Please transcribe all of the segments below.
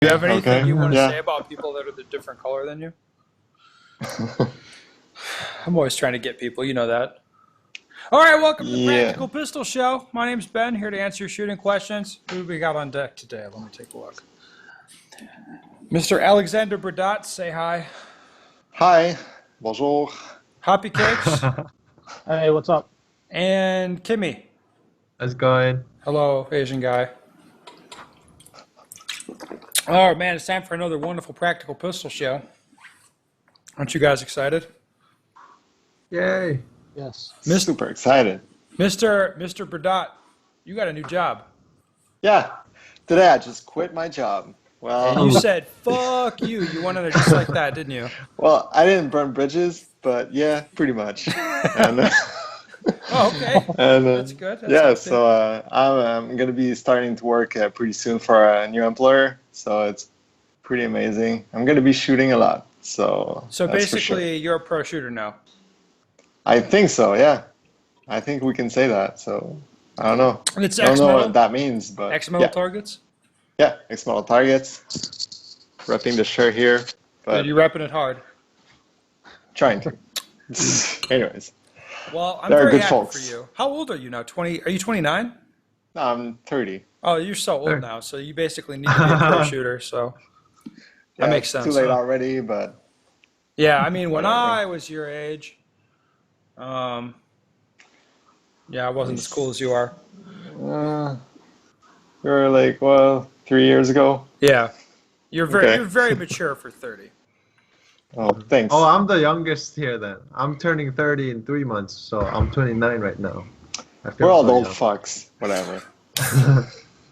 Do you have anything Okay. you want to say Yeah. about people that are the different color than you? I'm always trying to get people, you know that. All right, welcome to the Yeah. Practical Pistol Show. My name's Ben, here to answer your shooting questions. Who we got on deck today? Let me take a look. Mr. Alexander Burdot, say hi. Hi. Bonjour. Hoppy Cakes Hey, what's up? and Kimmy. How's it going? Hello, Asian guy. Oh man, it's time for another wonderful Practical Pistol Show. Aren't you guys excited? Yay. Yes. Super excited. Mr. Burdot, you got a new job. Yeah. Today I just quit my job. And you Well, said, fuck you. You wanted it just like that, didn't you? well, I didn't burn bridges, but yeah, pretty much. And Oh, okay. and That's good. That's yeah, healthy. so I'm gonna be starting to work pretty soon for a new employer. So it's pretty amazing. I'm gonna be shooting a lot. So So that's for sure. basically, you're a pro shooter now. I think so. Yeah. I think we can say that. So I don't know. And it's I don't know what X-Metal? that means, but X-Metal yeah. targets? Yeah, X-Metal targets. Repping the shirt here, But but you're repping it hard. trying to. Anyways, Well, I'm they're very good happy folks. for you. How old are you now? 20? Are you 29? I'm 30. Oh, you're so old Sure. now. So you basically need to be a pro shooter. So that Yeah, makes it's sense. too late Huh? already, but Yeah, I mean, when whatever. I was your age, yeah, I wasn't as cool as you are. Uh, you're like, well, 3 years ago. Yeah, you're Okay. very mature for 30. Oh, thanks. Oh, I'm the youngest here then. I'm turning 30 in 3 months, so I'm 29 right now. I feel We're all so old young. fucks. Whatever.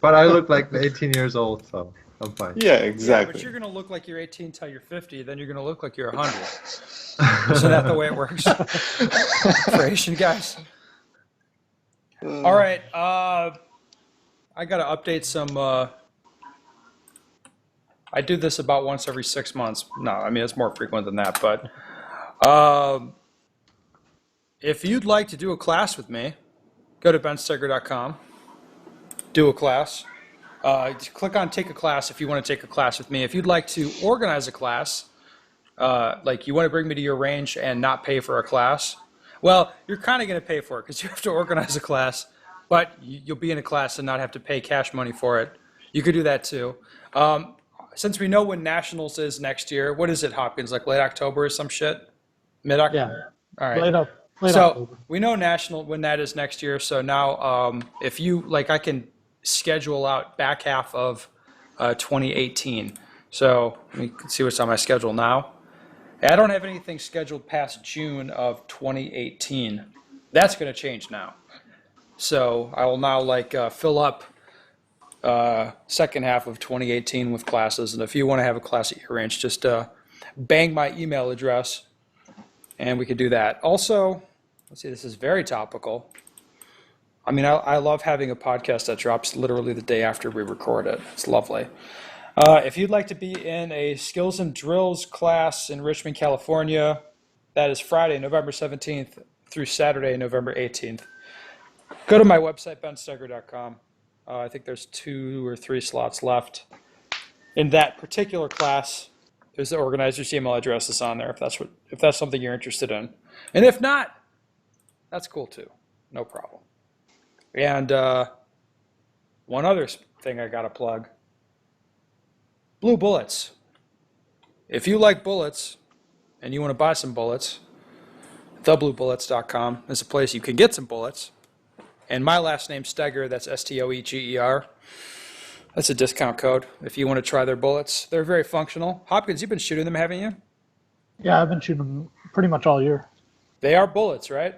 But I look like 18 years old, so I'm fine. Yeah, Yeah, but exactly. you're gonna look like you're 18 until you're 50. Then you're gonna look like you're 100. Isn't that the way it works for Asian guys? All right, I gotta update some. I do this about once every 6 months. No, I mean it's more frequent than that. But if you'd like to do a class with me, go to bensteger.com. Do a class. Click on take a class if you want to take a class with me. If you'd like to organize a class, like you want to bring me to your range and not pay for a class, well, you're kind of going to pay for it because you have to organize a class, but you'll be in a class and not have to pay cash money for it. You could do that too. Since we know when Nationals is next year, what is it, Hopkins? Like late October or some shit? Mid-October? Yeah. All right. Late So October. we know national when that is next year. So now, if you like, I can schedule out back half of 2018. So let me see what's on my schedule now. I don't have anything scheduled past June of 2018. That's going to change now. So I will now like fill up second half of 2018 with classes. And if you want to have a class at your range, just bang my email address, and we could do that. Also, let's see, this is very topical. I mean, I love having a podcast that drops literally the day after we record it. It's lovely. If you'd like to be in a skills and drills class in Richmond, California, that is Friday, November 17th through Saturday, November 18th. Go to my website, bensteger.com. I think there's 2 or 3 slots left. In that particular class, there's the organizer's email address that's on there if that's something you're interested in. And if not, that's cool too. No problem. And one other thing I got to plug. Blue Bullets. If you like bullets and you want to buy some bullets, thebluebullets.com is a place you can get some bullets. And my last name's Stoeger, that's Stoeger. That's a discount code if you want to try their bullets. They're very functional. Hopkins, you've been shooting them, haven't you? Yeah, I've been shooting them pretty much all year. They are bullets, right?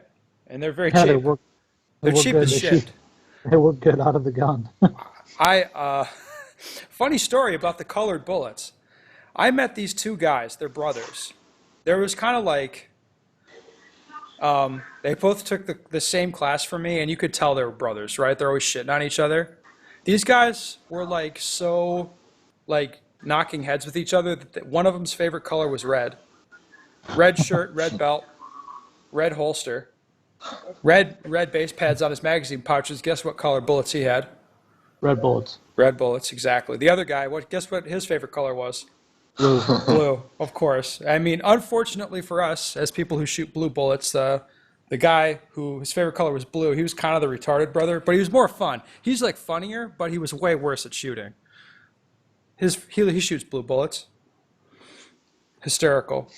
And they're very Yeah, cheap. they work. They're cheap good. as shit. They work good out of the gun. Funny story about the colored bullets. I met these 2 guys, they're brothers. There was kind of like, they both took the same class from me, and you could tell they were brothers, right? They're always shitting on each other. These guys were like so, like knocking heads with each other that one of them's favorite color was red. Red shirt, red belt, red holster, red base pads on his magazine pouches. Guess what color bullets he had? Red bullets. Red bullets, exactly. The other guy, guess what his favorite color was? Blue. Blue, of course. I mean, unfortunately for us, as people who shoot blue bullets, the guy who his favorite color was blue, he was kind of the retarded brother, but he was more fun. He's like funnier, but he was way worse at shooting. He shoots blue bullets. Hysterical.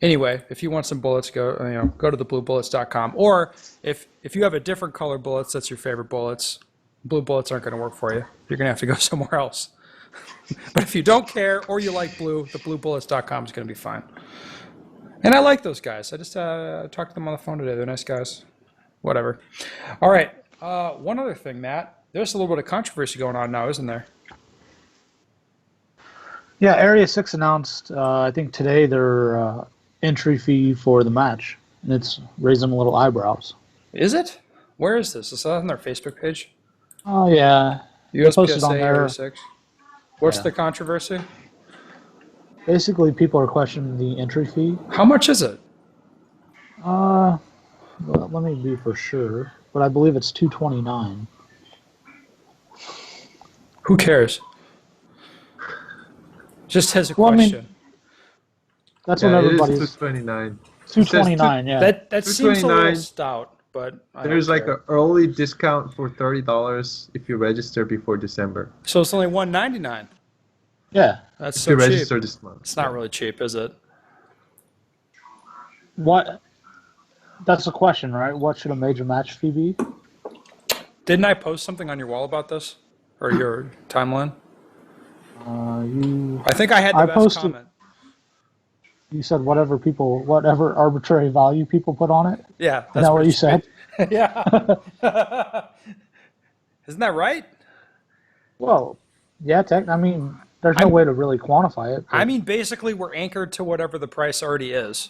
Anyway, if you want some bullets, go to thebluebullets.com. Or if you have a different color bullets, that's your favorite bullets. Blue bullets aren't going to work for you. You're going to have to go somewhere else. But if you don't care or you like blue, thebluebullets.com is going to be fine. And I like those guys. I just talked to them on the phone today. They're nice guys. Whatever. All right. One other thing, Matt. There's a little bit of controversy going on now, isn't there? Yeah, Area 6 announced, I think today, their entry fee for the match. And it's raising a little eyebrows. Is it? Where is this? Is that on their Facebook page? Oh, yeah. They posted on USPSA there. Area 6. What's Yeah. the controversy? Basically, people are questioning the entry fee. How much is it? Well, let me be for sure, but I believe it's $229. Who cares? Just as a Well, I mean, question. That's Yeah, what it is everybody's. $229. $229, yeah. That seems a little $229. stout, but I don't There's like care. an early discount for $30 if you register before December. So it's only $199. Yeah. That's If so you cheap. register this month. It's not really cheap, is it? What? That's the question, right? What should a major match fee be? Didn't I post something on your wall about this? Or your timeline? You I think I had the I best posted- comment. you said whatever arbitrary value people put on it. Yeah. Is that what you said? Yeah. Isn't that right? Well, yeah. I mean, there's no way to really quantify it. I mean, basically, we're anchored to whatever the price already is.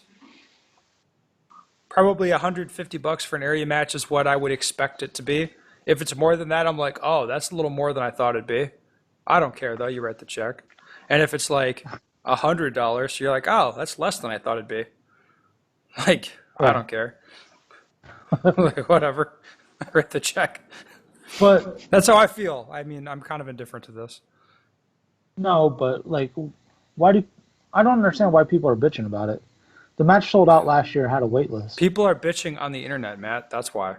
Probably $150 for an area match is what I would expect it to be. If it's more than that, I'm like, oh, that's a little more than I thought it'd be. I don't care though. You write the check. And if it's like $100, you're like, oh, that's less than I thought it'd be. Like, I don't care. Like, whatever. I write the check. But That's how I feel. I mean, I'm kind of indifferent to this. no, but like, I don't understand why people are bitching about it. The match sold out last year, had a wait list. People are bitching on the internet, Matt. That's why.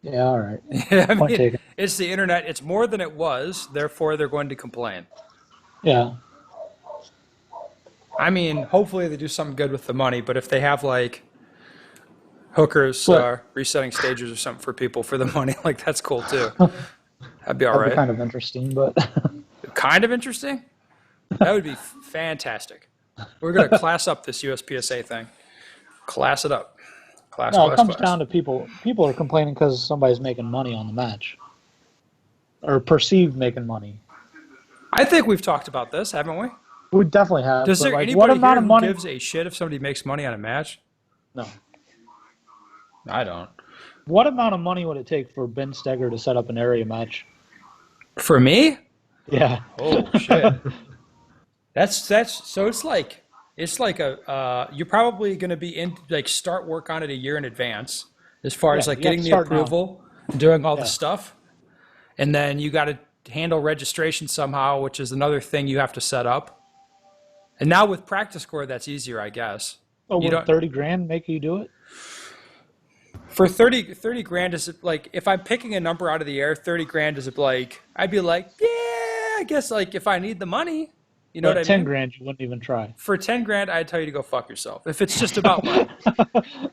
Yeah, all right. I Point mean, taken. it's the internet. It's more than it was. Therefore, they're going to complain. Yeah. I mean, hopefully they do something good with the money. But if they have like hookers But- resetting stages or something for people for the money, like that's cool too. That'd be all That'd be right. kind of interesting, but Kind of interesting. That would be fantastic. We're gonna class up this USPSA thing. Class it up. Class. no, it class, comes class. down to people. People are complaining because somebody's making money on the match, or perceived making money. I think we've talked about this, haven't we? We definitely have. Does but, there like, anybody what here amount of who money? gives a shit if somebody makes money on a match? No. I don't. What amount of money would it take for Ben Steger to set up an area match? For me? Yeah. Oh shit. That's so it's like a you're probably going to be in like start work on it a year in advance as far as Yeah, like you have getting to the start now. approval, doing all the Yeah. stuff, and then you got to handle registration somehow, which is another thing you have to set up. And now with practice score, that's easier, I guess. Oh, You would don't- 30 grand make you do it? For 30 grand, is it like if I'm picking a number out of the air, 30 grand is it like I'd be like, yeah, I guess like if I need the money, you know But what I 10 mean? grand, you wouldn't even try. For 10 grand, I'd tell you to go fuck yourself. If it's just about money.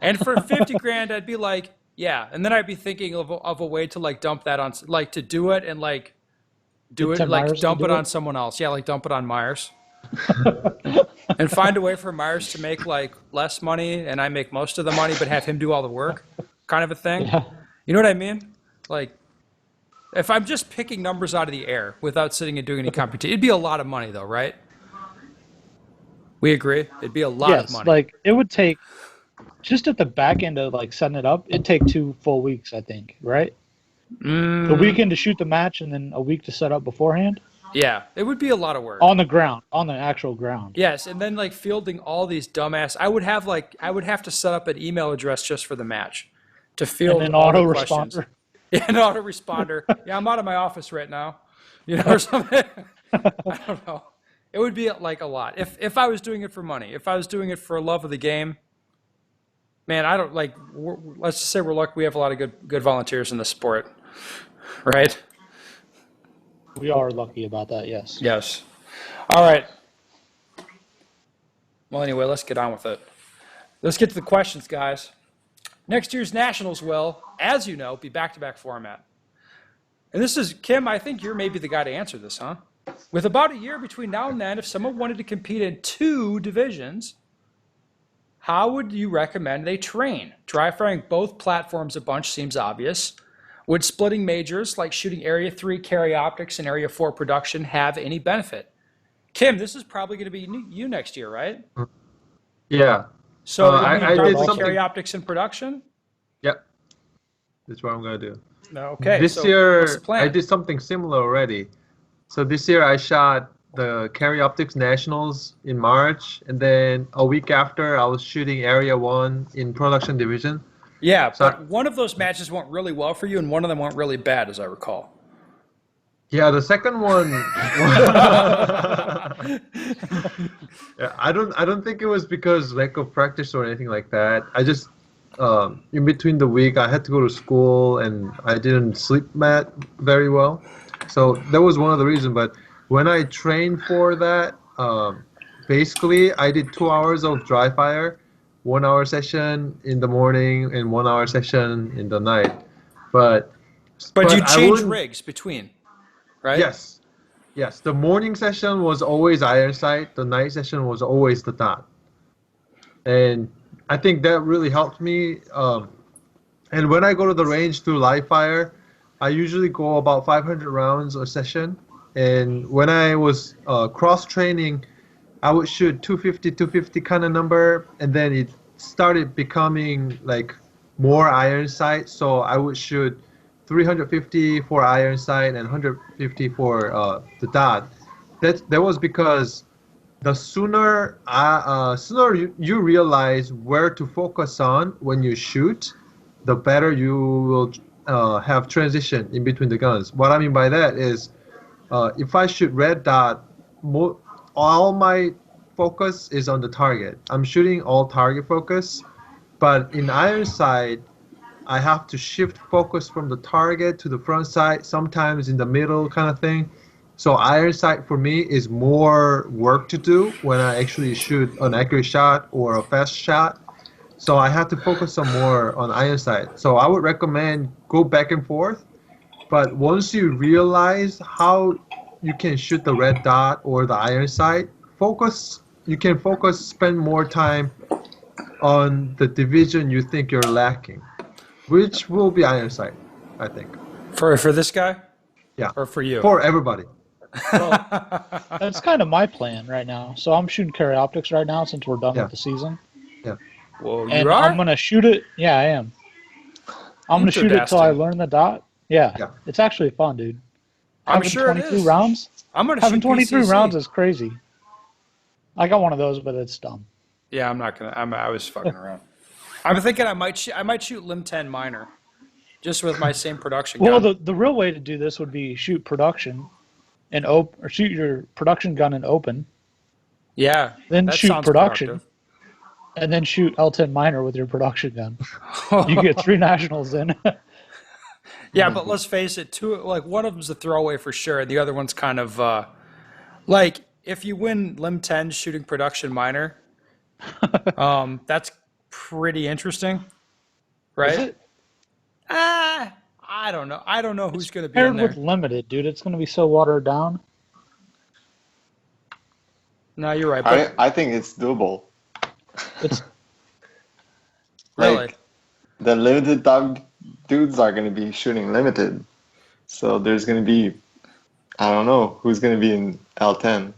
And for 50 grand, I'd be like, yeah. And then I'd be thinking of a way to like dump that on, like to do it and like do Get it, Tim like Myers to dump do it on it? someone else. Yeah, like dump it on Myers. And find a way for Myers to make like less money and I make most of the money, but have him do all the work kind of a thing. Yeah. You know what I mean? Like, if I'm just picking numbers out of the air without sitting and doing any computation, it'd be a lot of money though, right? We agree? It'd be a lot of Yes, money. like it would take, just at the back end of like setting it up, it'd take 2 full weeks, I think, right? Mm, A weekend to shoot the match and then a week to set up beforehand? yeah, it would be a lot of work. On the ground, on the actual ground. Yes, and then like fielding all these dumbass. I would have to set up an email address just for the match to field And then all the questions. autoresponder. Yeah, an autoresponder. Yeah, I'm out of my office right now. Or something. I don't know. It would be like a lot. If I was doing it for money, if I was doing it for love of the game, man, I don't like. Let's just say we're lucky. We have a lot of good volunteers in this sport, right? We are lucky about that, yes. Yes. All right. Well, anyway, let's get on with it. Let's get to the questions, guys. Next year's Nationals will, as you know, be back-to-back format. And this is, Kim, I think you're maybe the guy to answer this, huh? With about a year between now and then, if someone wanted to compete in 2 divisions, how would you recommend they train? Dry firing both platforms a bunch seems obvious. Would splitting majors, like shooting Area 3 carry optics and Area 4 production, have any benefit? Kim, this is probably going to be you next year, right? Yeah. So I did something. carry optics in production? Yep. That's what I'm gonna do. Okay. This so year what's the plan? I did something similar already. So this year I shot the Carry Optics Nationals in March, and then a week after I was shooting Area 1 in production division. Yeah, So but one of those matches went really well for you, and one of them went really bad, as I recall. yeah, the second one. Yeah, I don't think it was because lack of practice or anything like that. I just in between the week I had to go to school and I didn't sleep very well, so that was one of the reasons. But when I trained for that, basically I did 2 hours of dry fire, 1 hour session in the morning and 1 hour session in the night. But you I change wouldn't- rigs between, right? Yes. Yes. The morning session was always iron sight. The night session was always the dot. And I think that really helped me. And when I go to the range to live fire, I usually go about 500 rounds a session. And when I was cross training, I would shoot 250 kind of number. And then it started becoming like more iron sight. So I would shoot 350 for iron sight and 150 for the dot. That was because the sooner you realize where to focus on when you shoot, the better you will have transition in between the guns. What I mean by that is, if I shoot red dot, all my focus is on the target. I'm shooting all target focus, but in iron sight, I have to shift focus from the target to the front sight, sometimes in the middle kind of thing. So iron sight for me is more work to do when I actually shoot an accurate shot or a fast shot. So I have to focus some more on iron sight. So I would recommend go back and forth. But once you realize how you can shoot the red dot or the iron sight, you can spend more time on the division you think you're lacking, which will be iron sight, I think. For this guy? Yeah. Or for you? For everybody. That's kind of my plan right now. So I'm shooting carry optics right now since we're done Yeah. with the season. Yeah. Well, you And are? I'm going to shoot it. Yeah, I am. I'm going to shoot it till I Interesting. learn the dot. Yeah. Yeah. It's actually fun, dude. I'm Having sure it 23 is. rounds? I'm going to Having shoot 23 PCC. rounds is crazy. I got one of those, but it's dumb. Yeah, I'm not going to. I was fucking around. I'm thinking I might shoot Lim 10 minor, just with my same production Well, gun. the real way to do this would be shoot production and or shoot your production gun in open, Yeah. then that shoot sounds production, productive. and then shoot L10 minor with your production gun. You get 3 nationals in. Yeah, but let's face it, one of them's a throwaway for sure, and the other one's kind of like if you win Lim 10 shooting production minor, that's pretty interesting, right? Is it? I don't know. I don't know who's going to be in Paired there. with limited, dude. It's going to be so watered down. No, you're right. But I think it's doable. It's really, Like, the limited dog dudes are going to be shooting limited. So there's going to be, I don't know, who's going to be in L10.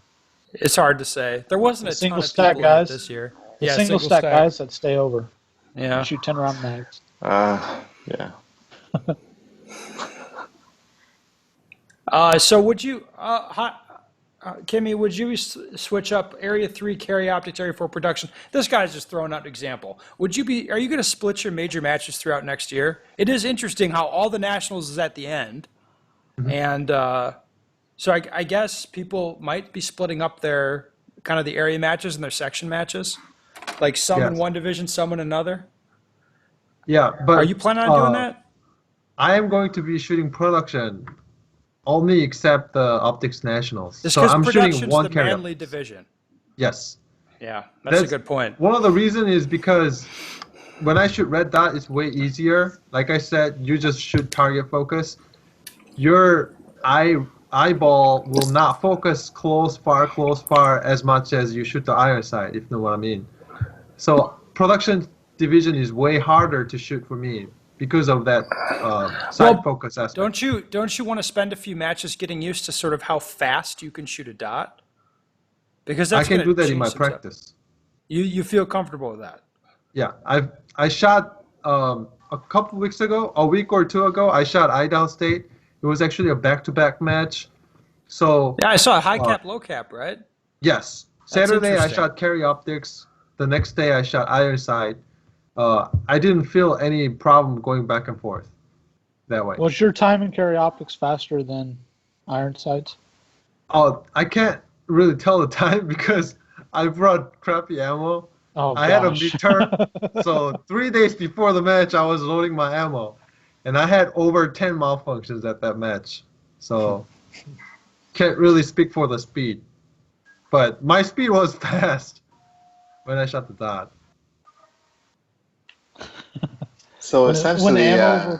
it's hard to say. There wasn't The a ton single of stack people in it guys. this year. the Yeah, single stack guys that stay over. Yeah. Shoot 10 round mags. Yeah. So would you? Kimmy, would you switch up Area 3 carry optics, Area 4 production? This guy's just throwing out an example. Are you going to split your major matches throughout next year? It is interesting how all the nationals is at the end. And so I guess people might be splitting up their kind of the area matches and their section matches. Like some in Yes. one division, some in another. Yeah, but Are you planning on doing that? I am going to be shooting production only except the optics nationals. Just So because I'm shooting production's one the carry. manly division. Yes. Yeah, that's a good point. One of the reasons is because when I shoot red dot, it's way easier. Like I said, you just shoot target focus. Your eyeball will not focus close, far as much as you shoot the iron sight, if you know what I mean. So production division is way harder to shoot for me because of that sight focus aspect. Don't you want to spend a few matches getting used to sort of how fast you can shoot a dot? Because that's I can gonna do that in change my some stuff. practice. You feel comfortable with that? Yeah, I shot a couple weeks ago, a week or two ago. I shot Idaho State. It was actually a back-to-back match. So Yeah, I saw a high cap, low cap, right? yes, Saturday I interesting. shot carry optics. The next day I shot iron sight. I didn't feel any problem going back and forth that way. Was your time in carry optics faster than iron sights? Oh, I can't really tell the time because I brought crappy ammo. Oh, I had a gosh. midterm, so 3 days before the match, I was loading my ammo, and I had over 10 malfunctions at that match. So can't really speak for the speed, but my speed was fast when I shot the dot. So When the essentially, ammo was-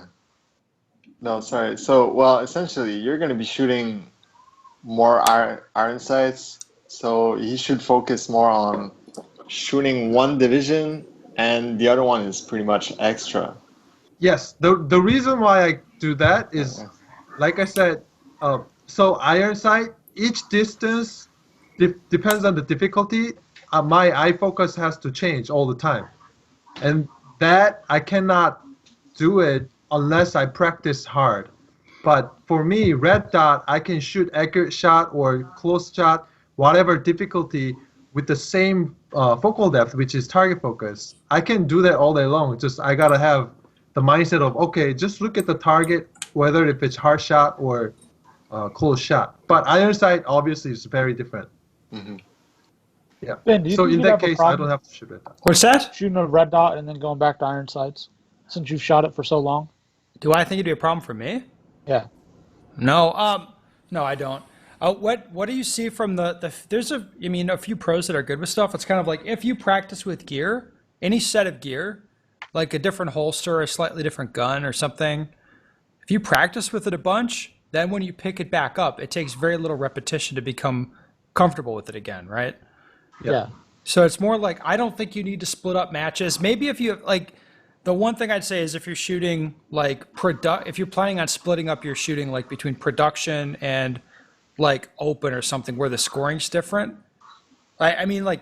no, sorry. So, well, essentially, you're going to be shooting more iron sights. So he should focus more on shooting one division, and the other one is pretty much extra. Yes, the reason why I do that is, like I said, so iron sight, each distance depends on the difficulty. My eye focus has to change all the time, and that I cannot do it unless I practice hard. But for me, red dot, I can shoot accurate shot or close shot, whatever difficulty, with the same focal depth, which is target focus. I can do that all day long. Just I gotta have the mindset of, okay, just look at the target, whether if it's hard shot or close shot. But iron sight obviously is very different. Mhm. Yeah. Ben, do you So think in you'd that have a case, I problem don't have to shoot red dot. What's that? shooting a red dot and then going back to iron sights since you've shot it for so long? Do I think it'd be a problem for me? Yeah. No, no, I don't. What do you see from there's a few pros that are good with stuff. It's kind of like if you practice with gear, any set of gear, like a different holster, a slightly different gun or something, if you practice with it a bunch, then when you pick it back up, it takes very little repetition to become comfortable with it again, right? Yeah. So it's more like I don't think you need to split up matches. Maybe if you like, the one thing I'd say is if you're shooting like if you're planning on splitting up your shooting like between production and like open or something where the scoring's different. I mean like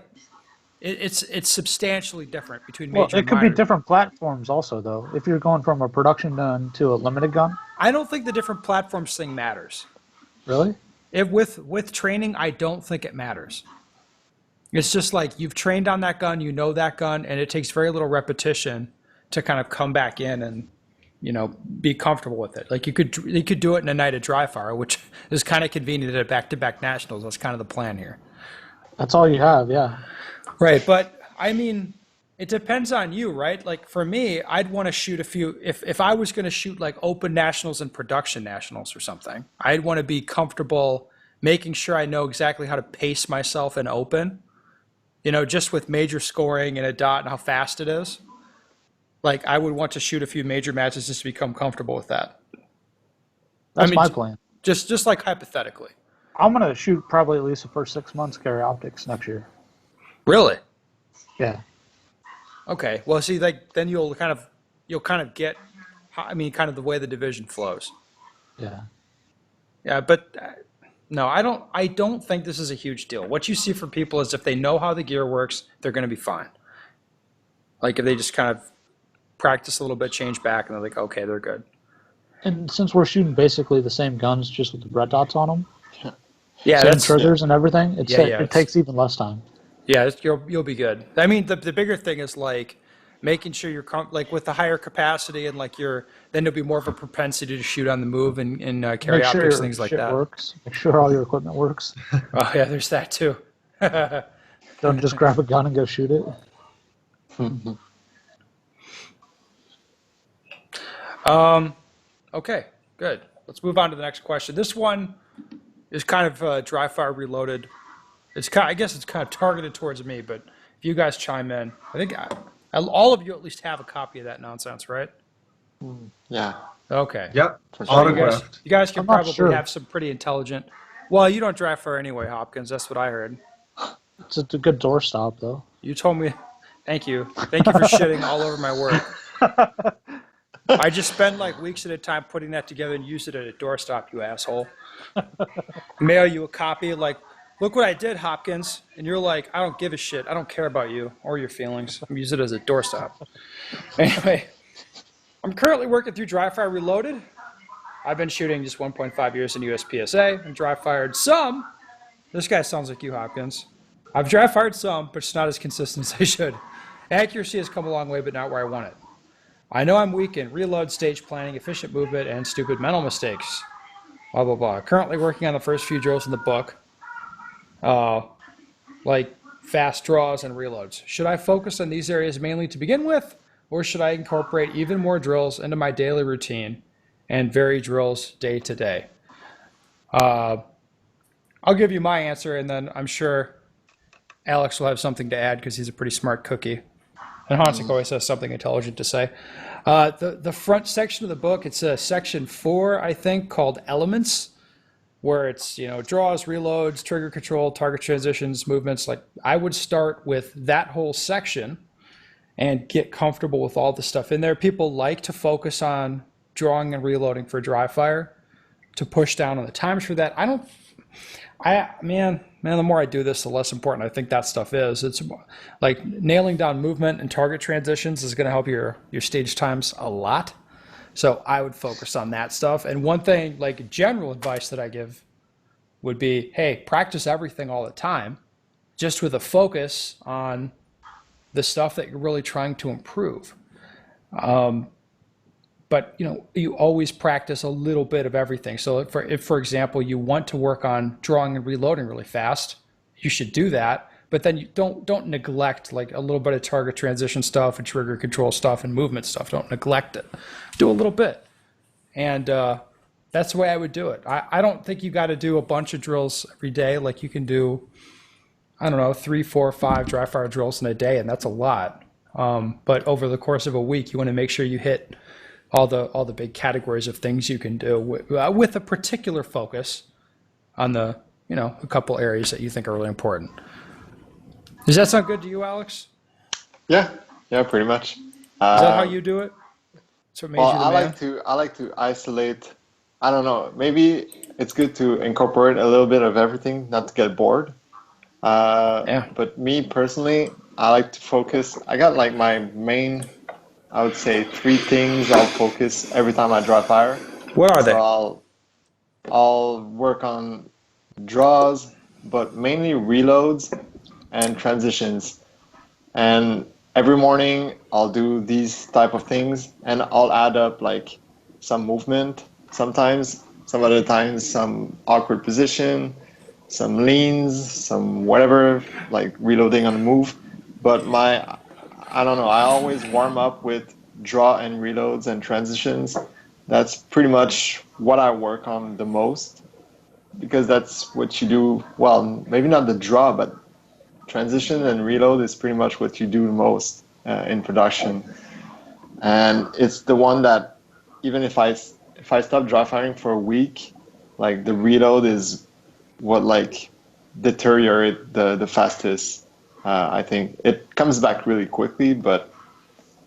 it's substantially different between Well, major it and could be minor. different platforms also, though. If you're going from a production gun to a limited gun, I don't think the different platforms thing matters. really? If with training, I don't think it matters. It's just like you've trained on that gun, you know that gun, and it takes very little repetition to kind of come back in and be comfortable with it. Like you could do it in a night of dry fire, which is kind of convenient at back-to-back nationals. That's kind of the plan here. That's all you have, yeah. Right, but I mean, it depends on you, right? Like for me, I'd want to shoot a few. If I was going to shoot like open nationals and production nationals or something, I'd want to be comfortable making sure I know exactly how to pace myself in open. Just with major scoring and a dot and how fast it is. Like I would want to shoot a few major matches just to become comfortable with that. That's my plan. Just like hypothetically. I'm going to shoot probably at least the first 6 months carry optics next year. Really? Yeah. Okay. Well, see, like then you'll kind of get, kind of the way the division flows. Yeah. Yeah, but no, I don't think this is a huge deal. What you see from people is if they know how the gear works, they're going to be fine. Like if they just kind of practice a little bit, change back, and they're like, okay, they're good. And since we're shooting basically the same guns just with the red dots on them, Yeah, same that's triggers and everything. yeah. It takes even less time. Yeah, you'll be good. I mean, the bigger thing is like making sure you're like with the higher capacity and like then there'll be more of a propensity to shoot on the move and carry Make sure optics, your things like shit that. works. Make sure all your equipment works. Oh yeah, there's that too. Don't just grab a gun and go shoot it. Okay, good. Let's move on to the next question. This one is kind of dry fire reloaded. I guess it's kind of targeted towards me, but if you guys chime in, I think all of you at least have a copy of that nonsense, right? Yeah. Okay. Yep. For So sure. Autographed. you guys can I'm not probably sure. have some pretty intelligent. Well, you don't dry fire anyway, Hopkins. That's what I heard. It's a good doorstop, though. You told me. Thank you. Thank you for shitting all over my work. I just spend like weeks at a time putting that together and use it at a doorstop, you asshole. Mail you a copy, like, look what I did, Hopkins. And you're like, I don't give a shit. I don't care about you or your feelings. I'm using it as a doorstop. Anyway, I'm currently working through Dry Fire Reloaded. I've been shooting just 1.5 years in USPSA and dry fired some. This guy sounds like you, Hopkins. I've dry fired some, but it's not as consistent as I should. Accuracy has come a long way, but not where I want it. I know I'm weak in reload, stage planning, efficient movement, and stupid mental mistakes. Blah, blah, blah. Currently working on the first few drills in the book, like fast draws and reloads. Should I focus on these areas mainly to begin with, or should I incorporate even more drills into my daily routine and vary drills day to day? I'll give you my answer, and then I'm sure Alex will have something to add because he's a pretty smart cookie. And Hansik always has something intelligent to say. The front section of the book, it's section 4, I think, called Elements, where it's, draws, reloads, trigger control, target transitions, movements. Like, I would start with that whole section and get comfortable with all the stuff in there. People like to focus on drawing and reloading for dry fire to push down on the times for that. Man, the more I do this, the less important I think that stuff is. It's like nailing down movement and target transitions is going to help your stage times a lot. So I would focus on that stuff. And one thing, like general advice that I give would be, hey, practice everything all the time, just with a focus on the stuff that you're really trying to improve. But you always practice a little bit of everything. So if for example, you want to work on drawing and reloading really fast, you should do that. But then you don't neglect like a little bit of target transition stuff and trigger control stuff and movement stuff. Don't neglect it. Do a little bit. And that's the way I would do it. I don't think you got to do a bunch of drills every day. Like you can do, 3, 4, 5 dry fire drills in a day, and that's a lot. But over the course of a week, you want to make sure you hit all the big categories of things you can do with a particular focus on a couple areas that you think are really important. Does that sound good to you, Alex? Yeah, pretty much. Is that how you do it? So it made Well, you the man? I like to isolate. I don't know. Maybe it's good to incorporate a little bit of everything, not to get bored. Yeah. But me personally, I like to focus. I got like my main, I would say 3 things I'll focus every time I draw fire. What are they? So I'll work on draws, but mainly reloads and transitions. And every morning I'll do these type of things, and I'll add up like some movement sometimes, some other times some awkward position, some leans, some whatever, like reloading on the move. But I don't know, I always warm up with draw and reloads and transitions. That's pretty much what I work on the most, because that's what you do. Well, maybe not the draw, but transition and reload is pretty much what you do the most in production. And it's the one that even if I stop dry firing for a week, like the reload is what like deteriorate the fastest. I think it comes back really quickly, but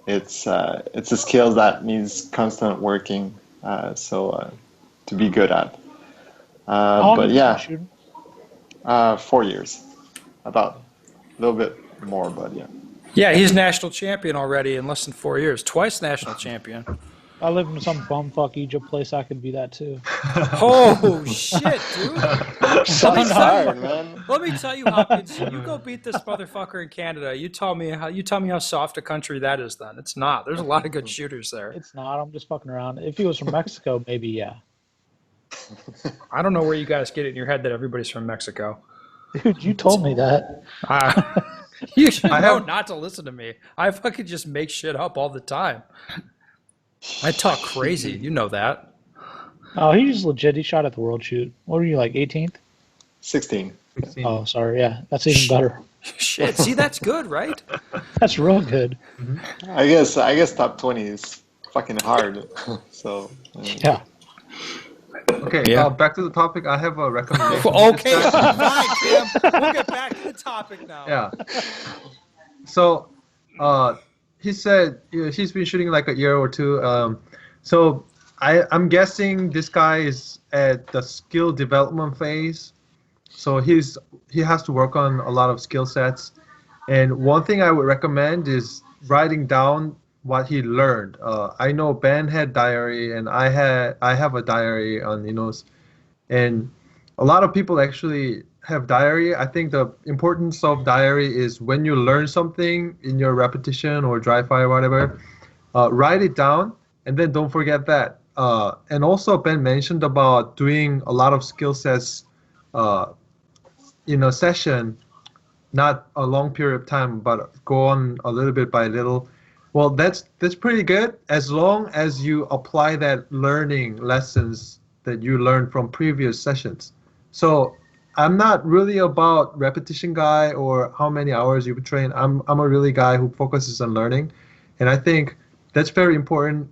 it's a skill that needs constant working. To be good at. How long But have you been yeah, shooting? 4 years, about a little bit more, but yeah. Yeah, he's national champion already in less than 4 years. Twice national champion. I live in some bumfuck Egypt place. I could be that too. Oh shit, dude! Let me Shots tell you. fired, man. Let me tell you, Hopkins. You go beat this motherfucker in Canada. You tell me how soft a country that is. Then it's not. There's a lot of good shooters there. It's not. I'm just fucking around. If he was from Mexico, maybe yeah. I don't know where you guys get it in your head that everybody's from Mexico. Dude, you told me that. You should I know have- not to listen to me. I fucking just make shit up all the time. I talk crazy. You know that. Oh, he's legit. He shot at the World Shoot. What were you like, 18th? 16. 16. Oh, sorry. Yeah, that's even better. Shit. See, that's good, right? That's real good. I guess top 20 is fucking hard. So Yeah. Okay, Yeah. back to the topic. I have a recommendation. Okay, fine, Cam. We'll get back to the topic now. Yeah. So, he said he's been shooting like a year or two. So I'm guessing this guy is at the skill development phase. So he has to work on a lot of skill sets. And one thing I would recommend is writing down what he learned. I know Ben had diary, and I have a diary on and a lot of people actually have diary. I think the importance of diary is when you learn something in your repetition or dry fire or whatever, write it down and then don't forget that. And also Ben mentioned about doing a lot of skill sets in a session, not a long period of time, but go on a little bit by little. Well, that's pretty good as long as you apply that learning lessons that you learned from previous sessions. So I'm not really about repetition guy or how many hours you train. I'm a really guy who focuses on learning, and I think that's very important.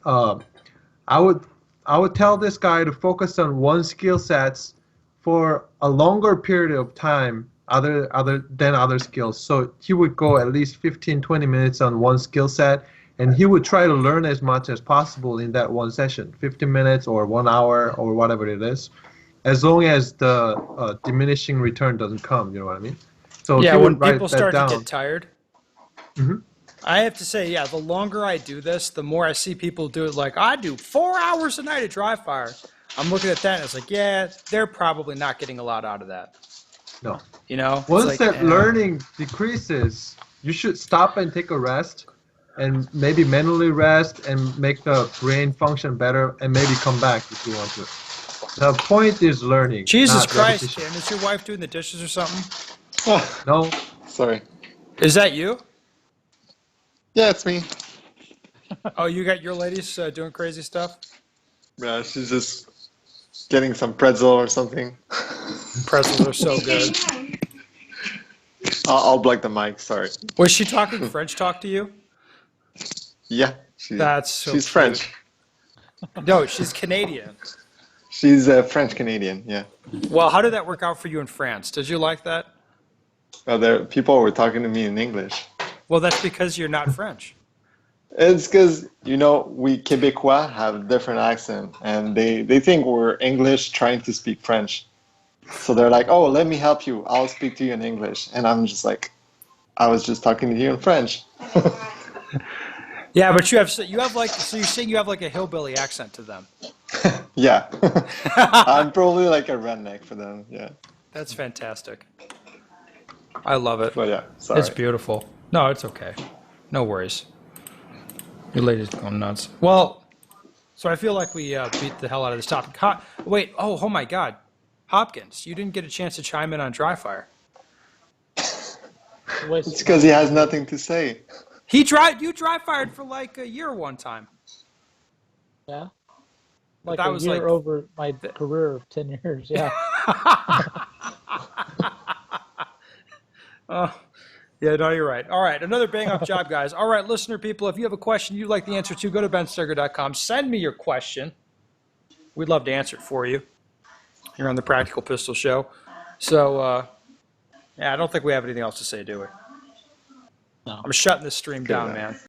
I would tell this guy to focus on one skill sets for a longer period of time other than other skills. So he would go at least 15-20 minutes on one skill set, and he would try to learn as much as possible in that one session, 15 minutes or 1 hour or whatever it is, as long as the diminishing return doesn't come. You know what I mean? So Yeah, he when would write people that start down. to get tired. Mhm. I have to say, yeah, the longer I do this, the more I see people do it. Like, I do 4 hours a night at dry fire. I'm looking at that and it's like, yeah, they're probably not getting a lot out of that. No. You know? It's Once like, that learning decreases, you should stop and take a rest and maybe mentally rest and make the brain function better and maybe come back if you want to. The point is learning. Jesus not Christ, repetition. Kim, is your wife doing the dishes or something? No, Sorry. Is that you? Yeah, it's me. Oh, you got your ladies doing crazy stuff? Yeah, she's just getting some pretzel or something. Pretzels are so good. I'll block the mic. Sorry. Was she talking French talk to you? Yeah, That's so she's cute. French. No, she's Canadian. She's French Canadian. Yeah. Well, how did that work out for you in France? Did you like that? There people were talking to me in English. Well, that's because you're not French. It's because we Quebecois have a different accent, and they think we're English trying to speak French. So they're like, "Oh, let me help you. I'll speak to you in English," and I'm just like, "I was just talking to you in French." Yeah, but you have like, so you're saying you have like a hillbilly accent to them. Yeah, I'm probably like a redneck for them. Yeah, That's fantastic. I love it. but yeah, sorry. It's beautiful. No, it's okay. No worries. Your lady's going nuts. Well, so I feel like we beat the hell out of this topic. Wait, oh my God. Hopkins, you didn't get a chance to chime in on dry fire. It's because he has nothing to say. You dry fired for like a year one time. Yeah. But Like that a was year like over my career of 10 years. Yeah. Yeah, no, you're right. All right, another bang-up job, guys. All right, listener people, if you have a question you'd like the answer to, go to benstoeger.com. Send me your question. We'd love to answer it for you here on the Practical Pistol Show. So, yeah, I don't think we have anything else to say, do we? No. I'm shutting this stream down, enough. man.